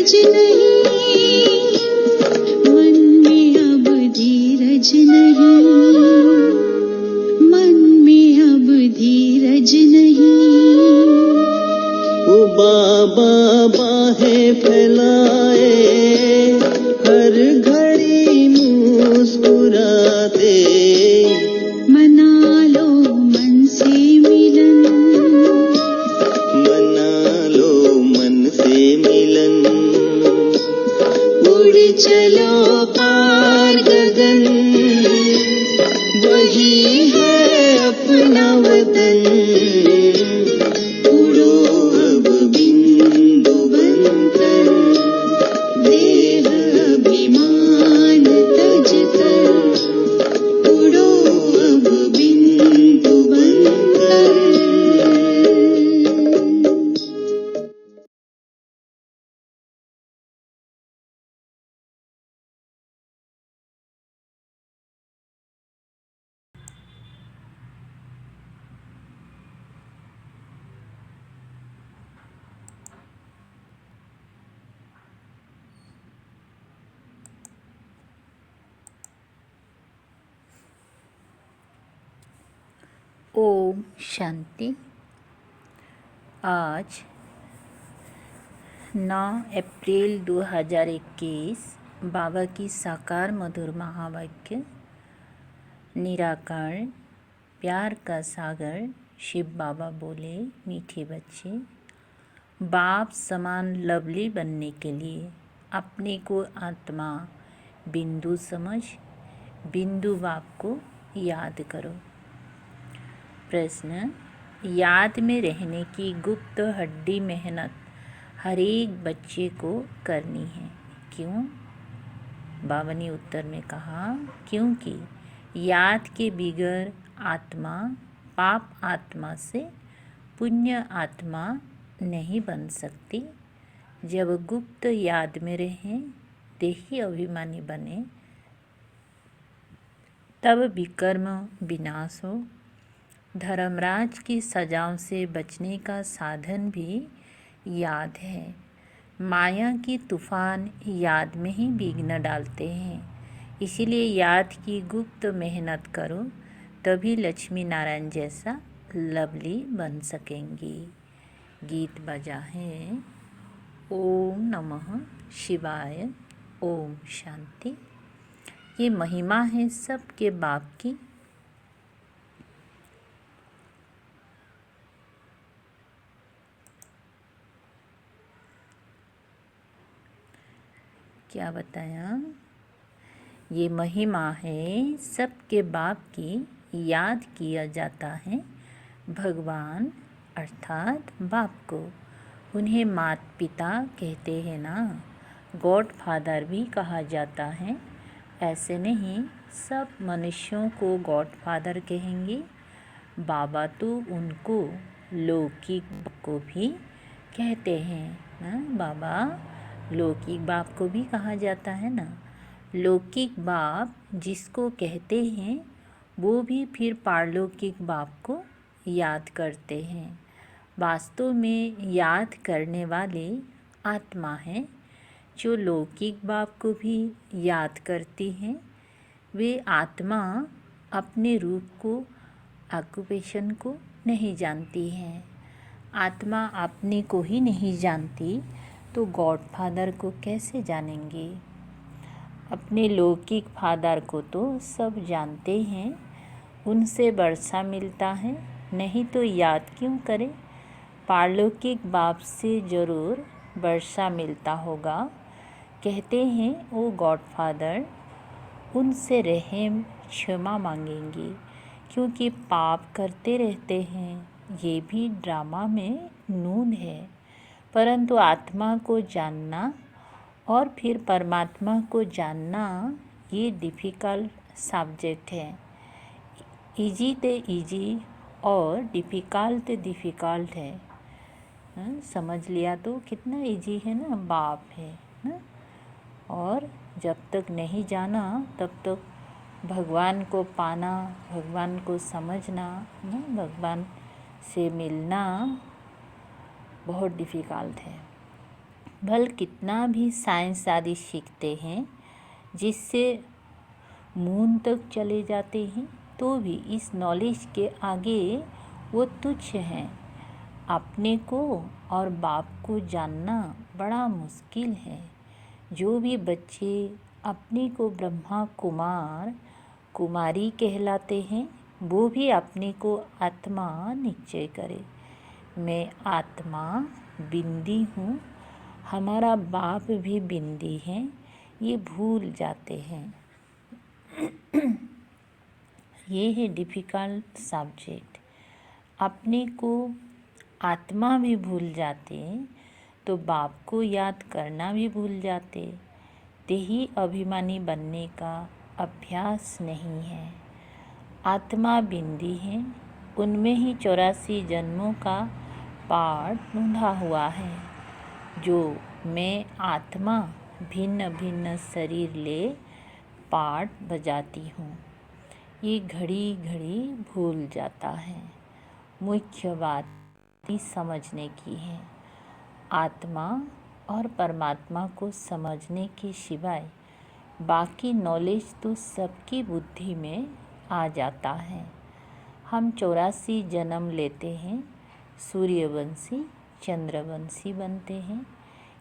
धीरज नहीं, मन में अब धीरज नहीं, मन में अब धीरज नहीं। ओ बाबा बाहें फैलाए, हर घड़ी मुस्कुराते, मना लो मन से मिलन, मना लो मन से मिलन। उड़ चलो पार गगन, वही है अपना वतन। उड़ो अब बिंदु बनकर, देह अभिमान तज कर। उड़ो अब बिंदु बनकर। ओम शांति। आज 9 अप्रैल 2021 बाबा की साकार मधुर महावाक्य। निराकार प्यार का सागर शिव बाबा बोले, मीठे बच्चे, बाप समान लवली बनने के लिए अपने को आत्मा बिंदु समझ बिंदु बाप को याद करो। प्रश्न, याद में रहने की गुप्त हड्डी मेहनत हर एक बच्चे को करनी है, क्यों? बाबा ने उत्तर में कहा, क्योंकि याद के बिगैर आत्मा पाप आत्मा से पुण्य आत्मा नहीं बन सकती। जब गुप्त याद में रहें, देही अभिमानी बने, तब विकर्म विनाश हो। धर्मराज की सजाओं से बचने का साधन भी याद है। माया की तूफान याद में ही विघ्न डालते हैं, इसीलिए याद की गुप्त मेहनत करो, तभी लक्ष्मी नारायण जैसा लवली बन सकेंगी। गीत बजा है। ओम नमः शिवाय। ओम शांति। ये महिमा है सबके बाप की। क्या बताया? ये महिमा है सबके बाप की। याद किया जाता है भगवान अर्थात बाप को। उन्हें माता पिता कहते हैं ना, गॉड फादर भी कहा जाता है। ऐसे नहीं सब मनुष्यों को गॉड फादर कहेंगे। बाबा तो उनको लौकिक को भी कहते हैं ना। बाबा लौकिक बाप को भी कहा जाता है ना। लौकिक बाप जिसको कहते हैं वो भी फिर पारलौकिक बाप को याद करते हैं। वास्तव में याद करने वाले आत्मा हैं, जो लौकिक बाप को भी याद करती हैं। वे आत्मा अपने रूप को, ऑक्यूपेशन को नहीं जानती हैं। आत्मा अपने को ही नहीं जानती तो गॉड फादर को कैसे जानेंगे? अपने लौकिक फादर को तो सब जानते हैं, उनसे वर्षा मिलता है, नहीं तो याद क्यों करें? पारलौकिक बाप से ज़रूर वर्षा मिलता होगा। कहते हैं वो गॉड फादर उनसे रहम क्षमा मांगेंगी, क्योंकि पाप करते रहते हैं। ये भी ड्रामा में नून है। परंतु आत्मा को जानना और फिर परमात्मा को जानना ये डिफ़िकल्ट सब्जेक्ट है। इजी ते इजी और डिफ़िकल्ट ते डिफ़िकल्ट है। समझ लिया तो कितना इजी है ना, बाप है ना। और जब तक नहीं जाना तब तक भगवान को पाना, भगवान को समझना ना, भगवान से मिलना बहुत डिफ़िकल्ट है। भल कितना भी साइंस आदि सीखते हैं, जिससे मून तक चले जाते हैं, तो भी इस नॉलेज के आगे वो तुच्छ हैं। अपने को और बाप को जानना बड़ा मुश्किल है। जो भी बच्चे अपने को ब्रह्मा कुमार कुमारी कहलाते हैं, वो भी अपने को आत्मा निश्चय करे। मैं आत्मा बिंदी हूँ, हमारा बाप भी बिंदी है, ये भूल जाते हैं। ये है डिफ़िकल्ट सब्जेक्ट। अपने को आत्मा भी भूल जाते तो बाप को याद करना भी भूल जाते। देही अभिमानी बनने का अभ्यास नहीं है। आत्मा बिंदी है, उनमें ही 84 जन्मों का पाठ बंधा हुआ है। जो मैं आत्मा भिन्न भिन्न शरीर ले पाठ बजाती हूँ, ये घड़ी घड़ी भूल जाता है। मुख्य बात समझने की है। आत्मा और परमात्मा को समझने के सिवाय बाकी नॉलेज तो सबकी बुद्धि में आ जाता है। हम 84 जन्म लेते हैं, सूर्यवंशी चंद्रवंशी बनते हैं।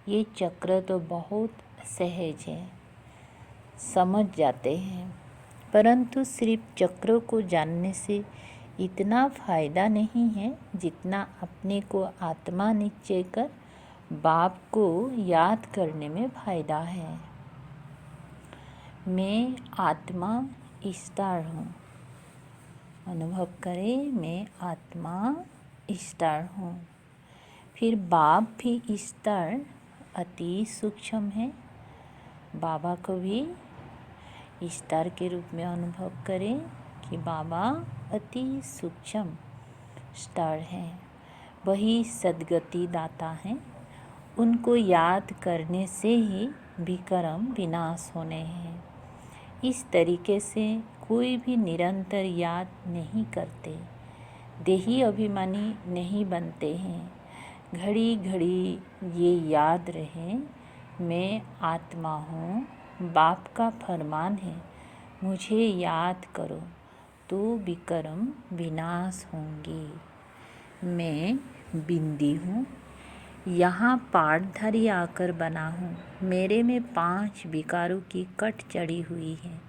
ये चक्र तो बहुत सहज है, समझ जाते हैं। परंतु सिर्फ चक्र को जानने से इतना फ़ायदा नहीं है जितना अपने को आत्मा निश्चय कर बाप को याद करने में फ़ायदा है। मैं आत्मा स्टार हूँ। अनुभव करें, मैं आत्मा स्टार हूँ। फिर बाप भी स्टार अति सूक्ष्म है। बाबा को भी स्टार के रूप में अनुभव करें कि बाबा अति सूक्ष्म स्टार हैं। वही सद्गति दाता हैं। उनको याद करने से ही विकर्म विनाश होने हैं। इस तरीके से कोई भी निरंतर याद नहीं करते, देही अभिमानी नहीं बनते हैं। घड़ी घड़ी ये याद रहे, मैं आत्मा हूँ। बाप का फरमान है, मुझे याद करो तो विकर्म विनाश होंगे। मैं बिंदी हूँ, यहाँ पाठधारी आकर बना हूँ। मेरे में 5 विकारों की कट चढ़ी हुई है।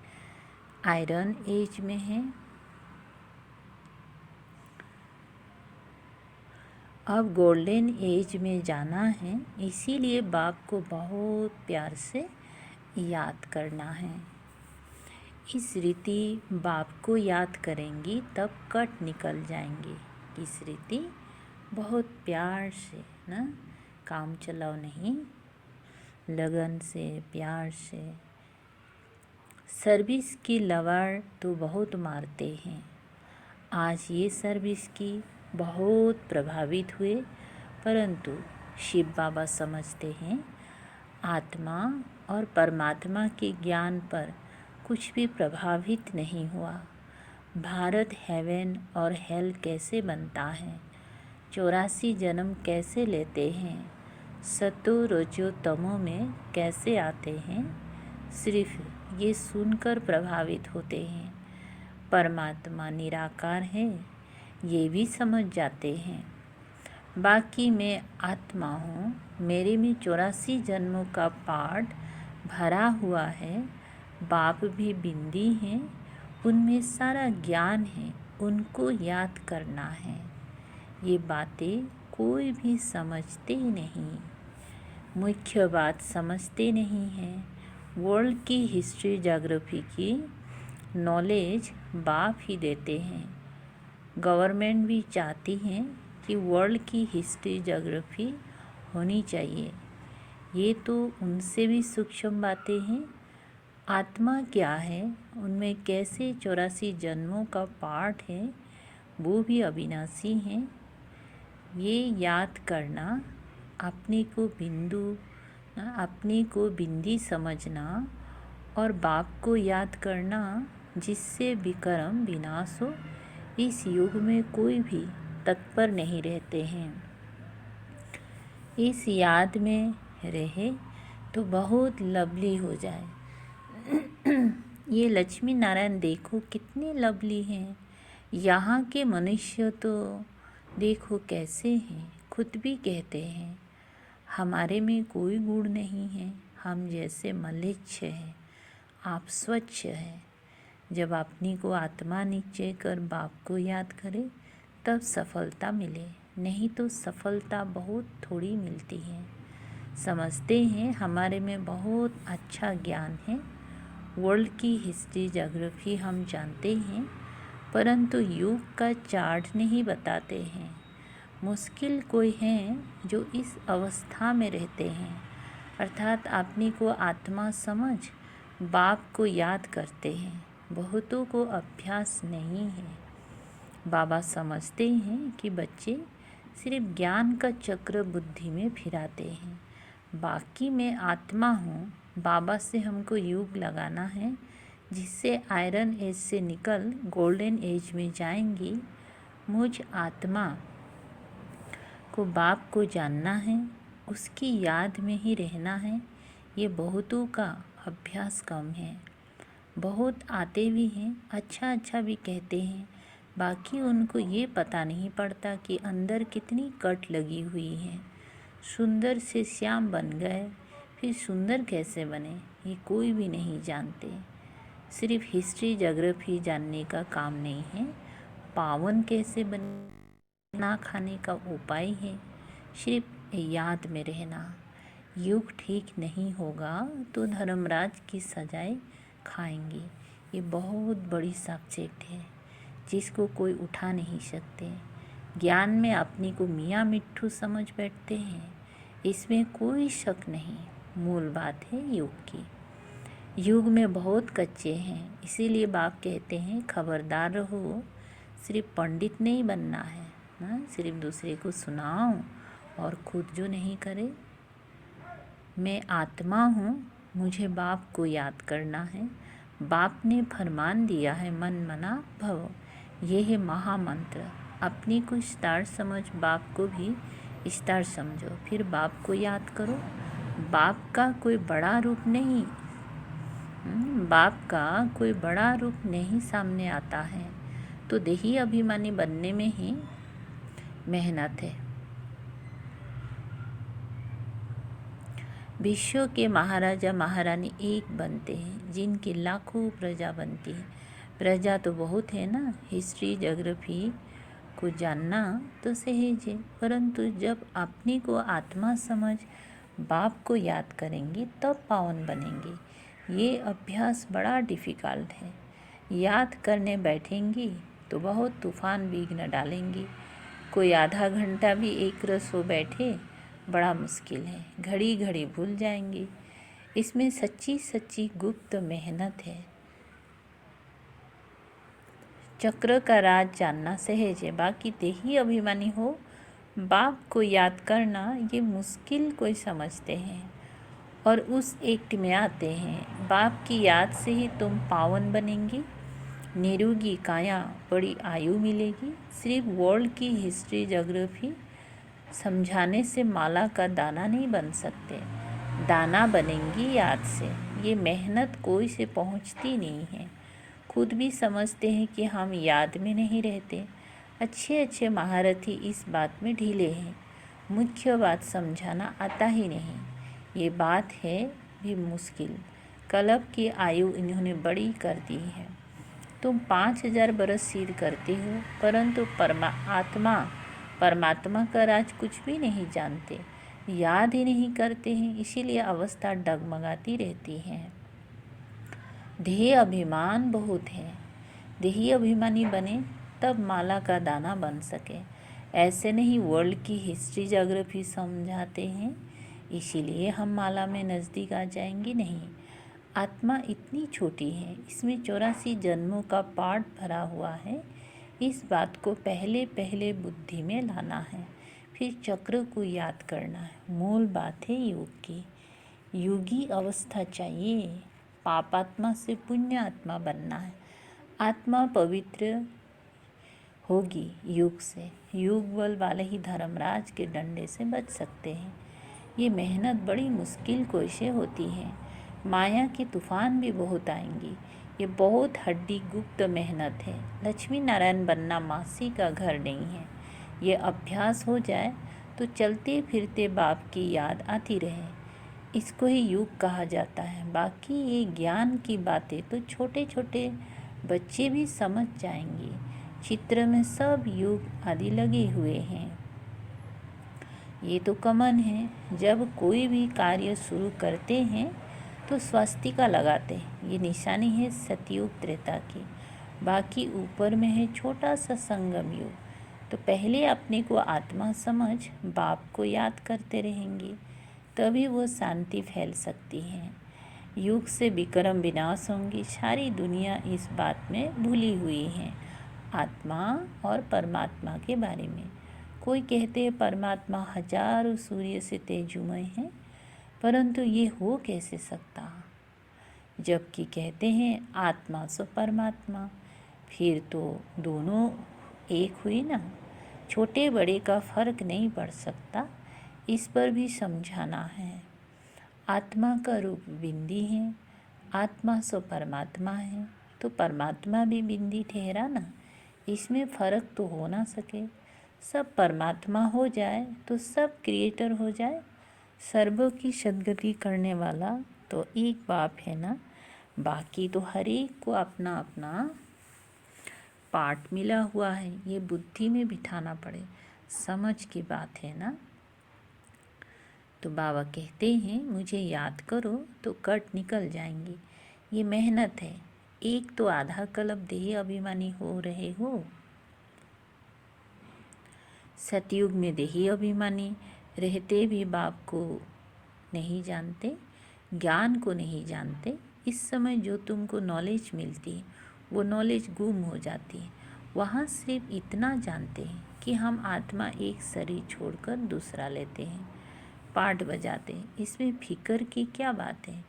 आयरन एज में है, अब गोल्डन एज में जाना है। इसीलिए बाप को बहुत प्यार से याद करना है। इस रीति बाप को याद करेंगी तब कट निकल जाएंगे। इस रीति बहुत प्यार से ना, काम चलाओ नहीं, लगन से प्यार से। सर्विस की लवार तो बहुत मारते हैं। आज ये सर्विस की बहुत प्रभावित हुए, परंतु शिव बाबा समझते हैं आत्मा और परमात्मा के ज्ञान पर कुछ भी प्रभावित नहीं हुआ। भारत हेवन और हेल कैसे बनता है, 84 जन्म कैसे लेते हैं, सतो रजो तमो में कैसे आते हैं, सिर्फ ये सुनकर प्रभावित होते हैं। परमात्मा निराकार है, ये भी समझ जाते हैं। बाकी मैं आत्मा हूँ, मेरे में 84 जन्मों का पाठ भरा हुआ है। बाप भी बिंदी हैं, उनमें सारा ज्ञान है, उनको याद करना है। ये बातें कोई भी समझते नहीं, मुख्य बात समझते नहीं हैं। वर्ल्ड की हिस्ट्री ज्योग्राफी की नॉलेज बाप ही देते हैं। गवर्नमेंट भी चाहती हैं कि वर्ल्ड की हिस्ट्री ज्योग्राफी होनी चाहिए। ये तो उनसे भी सूक्ष्म बातें हैं। आत्मा क्या है, उनमें कैसे 84 जन्मों का पाठ है, वो भी अविनाशी हैं। ये याद करना, अपने को बिंदु, अपने को बिंदी समझना और बाप को याद करना, जिससे विकर्म विनाश हो, इस युग में कोई भी तत्पर नहीं रहते हैं। इस याद में रहे तो बहुत लवली हो जाए। ये लक्ष्मी नारायण देखो कितने लवली हैं। यहाँ के मनुष्य तो देखो कैसे हैं। खुद भी कहते हैं हमारे में कोई गुण नहीं है, हम जैसे मलेच्छ हैं, आप स्वच्छ हैं। जब अपनी को आत्मा नीचे कर बाप को याद करे तब सफलता मिले, नहीं तो सफलता बहुत थोड़ी मिलती है। समझते हैं हमारे में बहुत अच्छा ज्ञान है, वर्ल्ड की हिस्ट्री ज्योग्राफी हम जानते हैं, परंतु युग का चार्ट नहीं बताते हैं। मुश्किल कोई हैं जो इस अवस्था में रहते हैं, अर्थात अपनी को आत्मा समझ बाप को याद करते हैं। बहुतों को अभ्यास नहीं है। बाबा समझते हैं कि बच्चे सिर्फ ज्ञान का चक्र बुद्धि में फिराते हैं, बाकी मैं आत्मा हूँ। बाबा से हमको युग लगाना है जिससे आयरन एज से निकल गोल्डन एज में जाएंगी। मुझ आत्मा को बाप को जानना है, उसकी याद में ही रहना है। ये बहुतों का अभ्यास कम है। बहुत आते भी हैं, अच्छा भी कहते हैं, बाकी उनको ये पता नहीं पड़ता कि अंदर कितनी कट लगी हुई है। सुंदर से श्याम बन गए, फिर सुंदर कैसे बने ये कोई भी नहीं जानते। सिर्फ हिस्ट्री ज्योग्राफी जानने का काम नहीं है, पावन कैसे बना खाने का उपाय है। सिर्फ याद में रहना। युग ठीक नहीं होगा तो धर्मराज की सजाएं खाएंगे। ये बहुत बड़ी सब्जेक्ट है जिसको कोई उठा नहीं सकते। ज्ञान में अपनी को मियाँ मिट्ठू समझ बैठते हैं, इसमें कोई शक नहीं। मूल बात है युग की। युग में बहुत कच्चे हैं, इसीलिए बाप कहते हैं खबरदार रहो। सिर्फ पंडित नहीं बनना है ना, सिर्फ दूसरे को सुनाओ और खुद जो नहीं करे। मैं आत्मा हूँ, मुझे बाप को याद करना है। बाप ने फरमान दिया है मन मना भव, ये है महामंत्र। अपनी को स्टार समझ बाप को भी स्टार समझो, फिर बाप को याद करो। बाप का कोई बड़ा रूप नहीं, बाप का कोई बड़ा रूप नहीं सामने आता है, तो देही अभिमानी बनने में ही मेहनत है। विश्व के महाराजा महारानी एक बनते हैं, जिनकी लाखों प्रजा बनती है। प्रजा तो बहुत है ना। हिस्ट्री ज्योग्राफी को जानना तो सहज है, परंतु जब अपनी को आत्मा समझ बाप को याद करेंगी तब पावन बनेंगे। ये अभ्यास बड़ा डिफ़िकल्ट है। याद करने बैठेंगी तो बहुत तूफान विघ्न डालेंगी। कोई आधा घंटा भी एक रस हो बैठे बड़ा मुश्किल है, घड़ी घड़ी भूल जाएंगी। इसमें सच्ची गुप्त मेहनत है। चक्र का राज जानना सहज है, बाकी देही अभिमानी हो बाप को याद करना ये मुश्किल कोई समझते हैं और उस एक्ट में आते हैं। बाप की याद से ही तुम पावन बनेंगी, निरोगी काया, बड़ी आयु मिलेगी। सिर्फ वर्ल्ड की हिस्ट्री ज्योग्राफी समझाने से माला का दाना नहीं बन सकते, दाना बनेंगी याद से। ये मेहनत कोई से पहुंचती नहीं है। खुद भी समझते हैं कि हम याद में नहीं रहते। अच्छे महारथी इस बात में ढीले हैं। मुख्य बात समझाना आता ही नहीं, ये बात है भी मुश्किल। कल्प की आयु इन्होंने बड़ी कर दी है। तुम 5000 बरस सिद्ध करते हो, परंतु परमात्मा का राज कुछ भी नहीं जानते, याद ही नहीं करते हैं, इसीलिए अवस्था डगमगाती रहती है। देह अभिमान बहुत है। देही अभिमानी बने तब माला का दाना बन सके। ऐसे नहीं वर्ल्ड की हिस्ट्री ज्योग्राफी समझाते हैं, इसीलिए हम माला में नज़दीक आ जाएंगे नहीं। आत्मा इतनी छोटी है, इसमें 84 जन्मों का पाठ भरा हुआ है। इस बात को पहले बुद्धि में लाना है, फिर चक्र को याद करना है। मूल बात है योग की। योगी अवस्था चाहिए। पापात्मा से पुण्य आत्मा बनना है। आत्मा पवित्र होगी योग से। योग बल वाले ही धर्मराज के डंडे से बच सकते हैं। ये मेहनत बड़ी मुश्किल कोशिश होती है। माया के तूफान भी बहुत आएंगी। ये बहुत हड्डी गुप्त मेहनत है। लक्ष्मी नारायण बनना मासी का घर नहीं है। ये अभ्यास हो जाए तो चलते फिरते बाप की याद आती रहे। इसको ही युग कहा जाता है। बाकी ये ज्ञान की बातें तो छोटे छोटे बच्चे भी समझ जाएंगे। चित्र में सब युग आदि लगे हुए हैं। ये तो कमन है। जब कोई भी कार्य शुरू करते हैं तो स्वस्तिका लगाते हैं। ये निशानी है सतयुग त्रेता की। बाकी ऊपर में है छोटा सा संगम युग। तो पहले अपने को आत्मा समझ बाप को याद करते रहेंगे, तभी वो शांति फैल सकती है। युग से विक्रम विनाश होंगी। सारी दुनिया इस बात में भूली हुई है, आत्मा और परमात्मा के बारे में। कोई कहते हैं परमात्मा हजारों सूर्य से तेजोमय है, परंतु ये हो कैसे सकता? जबकि कहते हैं आत्मा सो परमात्मा, फिर तो दोनों एक हुई ना। छोटे बड़े का फर्क नहीं पड़ सकता, इस पर भी समझाना है। आत्मा का रूप बिंदी है, आत्मा सो परमात्मा है, तो परमात्मा भी बिंदी ठहरा ना। इसमें फर्क तो हो ना सके। सब परमात्मा हो जाए तो सब क्रिएटर हो जाए। सर्वों की सद्गति करने वाला तो एक बाप है ना। बाकी तो हर एक को अपना अपना पार्ट मिला हुआ है। ये बुद्धि में बिठाना पड़े, समझ की बात है ना। तो बाबा कहते हैं मुझे याद करो तो कट निकल जाएंगी। ये मेहनत है। एक तो आधा कल्प देह अभिमानी हो रहे हो। सतयुग में देही अभिमानी रहते भी बाप को नहीं जानते, ज्ञान को नहीं जानते। इस समय जो तुमको नॉलेज मिलती है वो नॉलेज गुम हो जाती है। वहाँ सिर्फ इतना जानते हैं कि हम आत्मा एक शरीर छोड़कर दूसरा लेते हैं, पार्ट बजाते हैं। इसमें फिक्र की क्या बात है?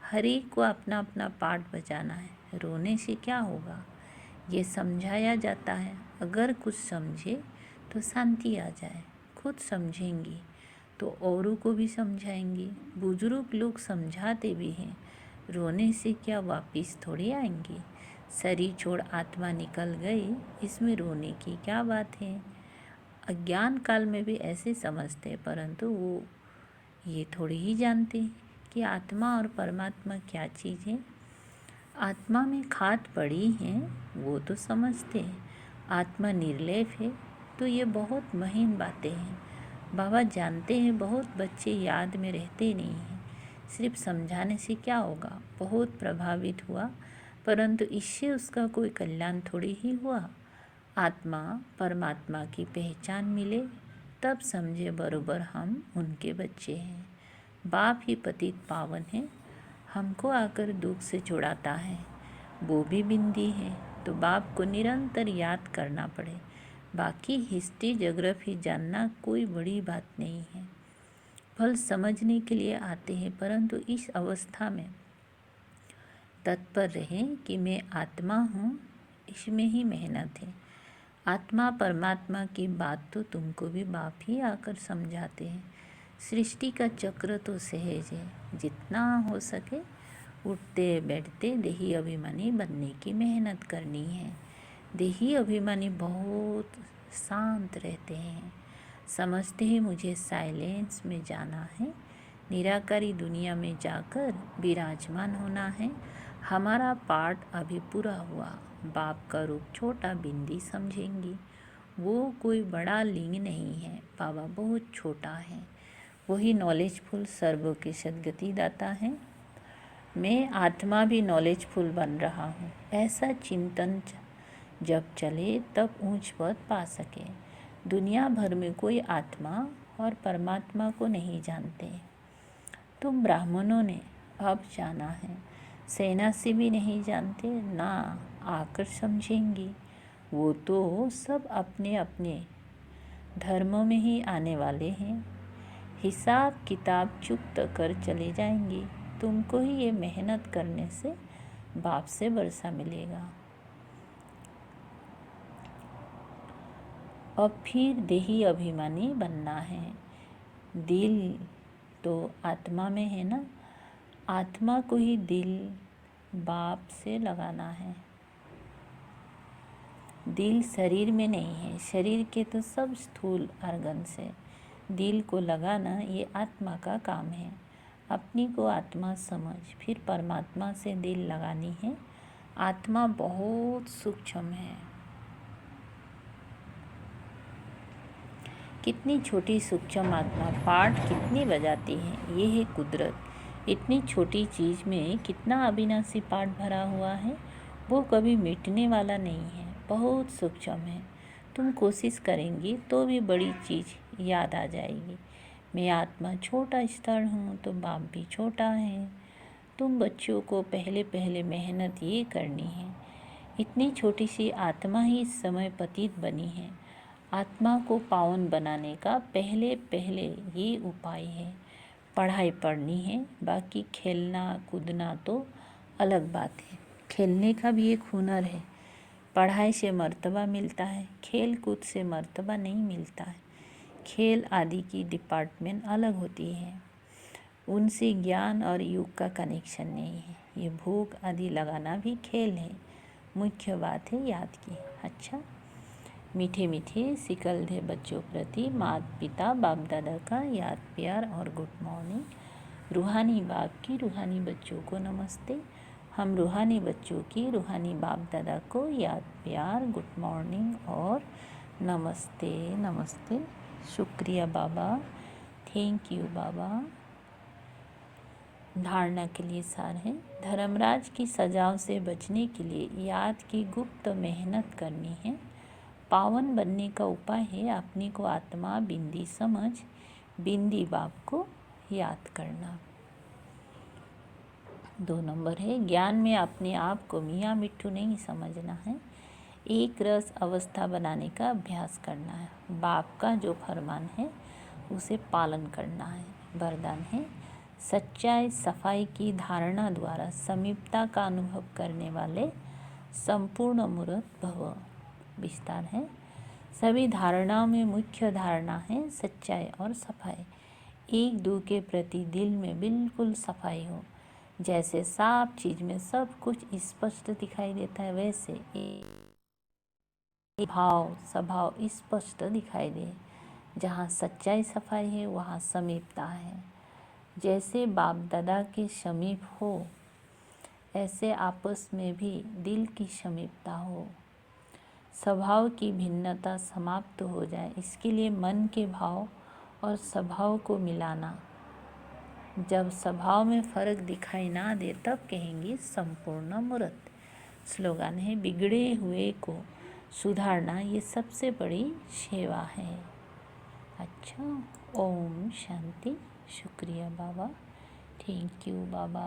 हर एक को अपना अपना पार्ट बजाना है। रोने से क्या होगा? ये समझाया जाता है। अगर कुछ समझे तो शांति आ जाए। खुद समझेंगी तो औरों को भी समझाएंगी। बुजुर्ग लोग समझाते भी हैं। रोने से क्या वापिस थोड़ी आएंगी? शरीर छोड़ आत्मा निकल गई, इसमें रोने की क्या बात है? अज्ञान काल में भी ऐसे समझते हैं, परंतु वो ये थोड़ी ही जानते कि आत्मा और परमात्मा क्या चीज़ है। आत्मा में खाद पड़ी है वो तो समझते हैं। आत्मा निर्लेप है, तो ये बहुत महीन बातें हैं। बाबा जानते हैं बहुत बच्चे याद में रहते नहीं हैं। सिर्फ समझाने से क्या होगा? बहुत प्रभावित हुआ, परंतु इससे उसका कोई कल्याण थोड़ी ही हुआ। आत्मा परमात्मा की पहचान मिले तब समझे बरोबर हम उनके बच्चे हैं। बाप ही पतित पावन है, हमको आकर दुख से छुड़ाता है। वो भी बिंदी है, तो बाप को निरंतर याद करना पड़े। बाकी हिस्ट्री ज्योग्राफी जानना कोई बड़ी बात नहीं है। फल समझने के लिए आते हैं, परंतु इस अवस्था में तत्पर रहें कि मैं आत्मा हूँ। इसमें ही मेहनत है। आत्मा परमात्मा की बात तो तुमको भी बाप ही आकर समझाते हैं। सृष्टि का चक्र तो सहज है। जितना हो सके उठते बैठते देही अभिमानी बनने की मेहनत करनी है। देही अभिमानी बहुत शांत रहते हैं, समझते हैं मुझे साइलेंस में जाना है, निराकारी दुनिया में जाकर विराजमान होना है। हमारा पार्ट अभी पूरा हुआ। बाप का रूप छोटा बिंदी समझेंगी। वो कोई बड़ा लिंग नहीं है, बाबा बहुत छोटा है। वही नॉलेजफुल सर्वों की सद्गति दाता है। मैं आत्मा भी नॉलेजफुल बन रहा हूँ। ऐसा चिंतन जब चले तब ऊंच पद पा सके। दुनिया भर में कोई आत्मा और परमात्मा को नहीं जानते। तुम ब्राह्मणों ने अब जाना है, सेना से भी नहीं जानते ना आकर समझेंगी। वो तो सब अपने अपने धर्मों में ही आने वाले हैं। हिसाब किताब चुप्त कर चले जाएंगी। तुमको ही ये मेहनत करने से बाप से वर्षा मिलेगा। अब फिर देही अभिमानी बनना है। दिल तो आत्मा में है ना, आत्मा को ही दिल बाप से लगाना है। दिल शरीर में नहीं है, शरीर के तो सब स्थूल ऑर्गन्स है। दिल को लगाना ये आत्मा का काम है। अपनी को आत्मा समझ, फिर परमात्मा से दिल लगानी है। आत्मा बहुत सूक्ष्म है। कितनी छोटी सूक्ष्म आत्मा पार्ट कितनी बजाती है। ये है कुदरत। इतनी छोटी चीज़ में कितना अविनाशी पार्ट भरा हुआ है। वो कभी मिटने वाला नहीं है, बहुत सूक्ष्म है। तुम कोशिश करेंगी तो भी बड़ी चीज़ याद आ जाएगी। मैं आत्मा छोटा स्तर हूँ तो बाप भी छोटा है। तुम बच्चों को पहले पहले मेहनत ये करनी है। इतनी छोटी सी आत्मा ही इस समय पतित बनी है। आत्मा को पावन बनाने का पहले पहले ये उपाय है। पढ़ाई पढ़नी है, बाकी खेलना कूदना तो अलग बात है। खेलने का भी एक हुनर है। पढ़ाई से मर्तबा मिलता है, खेल कूद से मर्तबा नहीं मिलता है। खेल आदि की डिपार्टमेंट अलग होती है, उनसे ज्ञान और युग का कनेक्शन नहीं है। ये भूख आदि लगाना भी खेल है। मुख्य बात है याद की। अच्छा, मीठे मीठे सिकलधे बच्चों प्रति माता पिता बाप दादा का याद प्यार और गुड मॉर्निंग। रूहानी बाप की रूहानी बच्चों को नमस्ते। हम रूहानी बच्चों की रूहानी बाप दादा को याद प्यार गुड मॉर्निंग और नमस्ते नमस्ते। शुक्रिया बाबा, थैंक यू बाबा। धारणा के लिए सार है। धर्मराज की सजाओं से बचने के लिए याद की गुप्त मेहनत करनी है। पावन बनने का उपाय है अपनी को आत्मा बिंदी समझ, बिंदी बाप को याद करना। 2 नंबर है, ज्ञान में अपने आप को मियाँ मिट्ठू नहीं समझना है। एक रस अवस्था बनाने का अभ्यास करना है। बाप का जो फरमान है उसे पालन करना है। वरदान है, सच्चाई सफाई की धारणा द्वारा समीपता का अनुभव करने वाले संपूर्ण मूर्त भव। विस्तार है, सभी धारणाओं में मुख्य धारणा है सच्चाई और सफाई। एक दूसरे के प्रति दिल में बिल्कुल सफाई हो। जैसे साफ चीज में सब कुछ स्पष्ट दिखाई देता है, वैसे एक भाव स्वभाव स्पष्ट दिखाई दे। जहाँ सच्चाई सफाई है वहाँ समीपता है। जैसे बाप दादा के समीप हो, ऐसे आपस में भी दिल की समीपता हो। स्वभाव की भिन्नता समाप्त हो जाए, इसके लिए मन के भाव और स्वभाव को मिलाना। जब स्वभाव में फर्क दिखाई ना दे तब कहेंगे संपूर्ण मूर्त। स्लोगन है, बिगड़े हुए को सुधारना ये सबसे बड़ी सेवा है। अच्छा, ओम शांति। शुक्रिया बाबा, थैंक यू बाबा।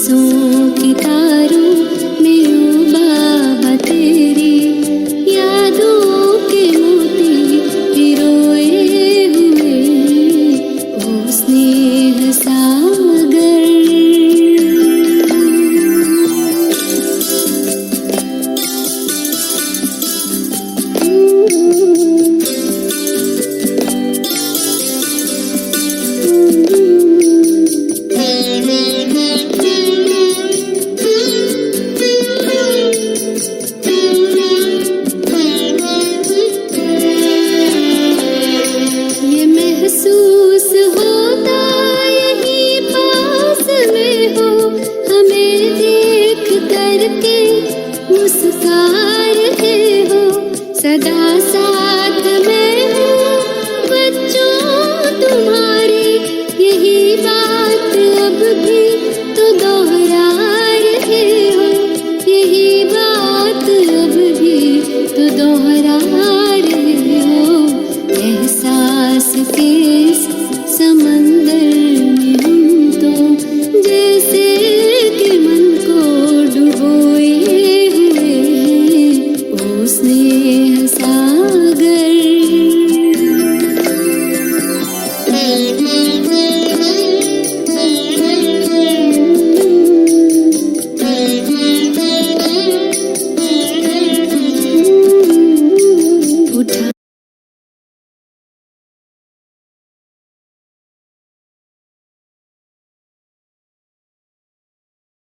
सांसों के तारों